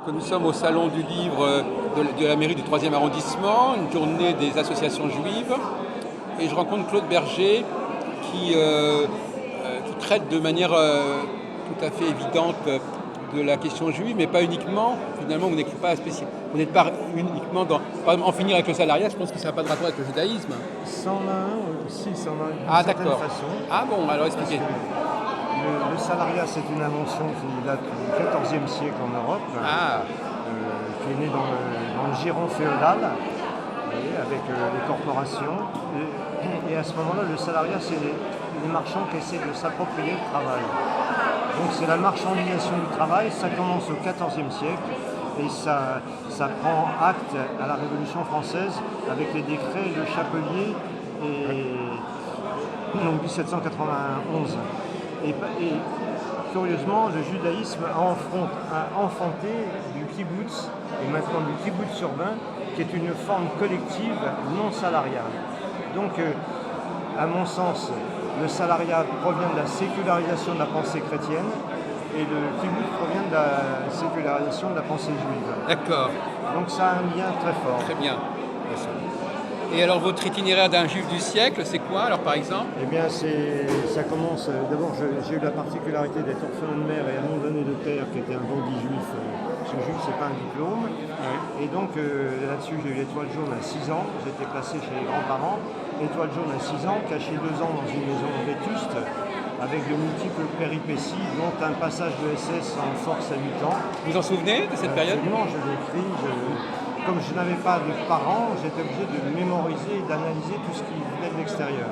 que nous sommes au salon du livre de la mairie du 3e arrondissement, une journée des associations juives, et je rencontre Claude Berger qui traite de manière tout à fait évidente de la question juive, mais pas uniquement. Finalement, vous n'êtes pas uniquement dans... Par exemple, en finir avec le salariat, je pense que ça n'a pas de rapport avec le judaïsme. Ça en a un, si, ça en a une Ah certaine d'accord. façon. Ah bon, alors expliquez. Le salariat, c'est une invention qui date du XIVe siècle en Europe, Ah, qui est née dans le giron féodal, avec les corporations. Et à ce moment-là, le salariat, c'est les marchands qui essaient de s'approprier le travail. Donc c'est la marchandisation du travail, ça commence au XIVe siècle et ça prend acte à la Révolution française avec les décrets de Chapelier et donc 1791. Et curieusement, le judaïsme a enfanté du kibbutz, et maintenant du kibbutz urbain, qui est une forme collective non salariale. Donc, à mon sens, le salariat provient de la sécularisation de la pensée chrétienne, et le kibbutz provient de la sécularisation de la pensée juive. d'accord. Donc ça a un lien très fort. Très bien. Et alors, votre itinéraire d'un juif du siècle, c'est quoi, alors, par exemple? Eh bien, ça commence. D'abord, j'ai eu la particularité d'être orphelin de mère et abandonné de père, qui était un bandit juif. Ce juif, c'est pas un diplôme. Oui. Et donc, là-dessus, j'ai eu l'étoile jaune à 6 ans. J'étais placé chez les grands-parents. Étoile jaune à 6 ans, caché 2 ans dans une maison vétuste, avec de multiples péripéties, dont un passage de SS en force à 8 ans. Vous en souvenez de cette période? Absolument, je l'écris. Comme je n'avais pas de parents, j'étais obligé de mémoriser et d'analyser tout ce qui venait de l'extérieur.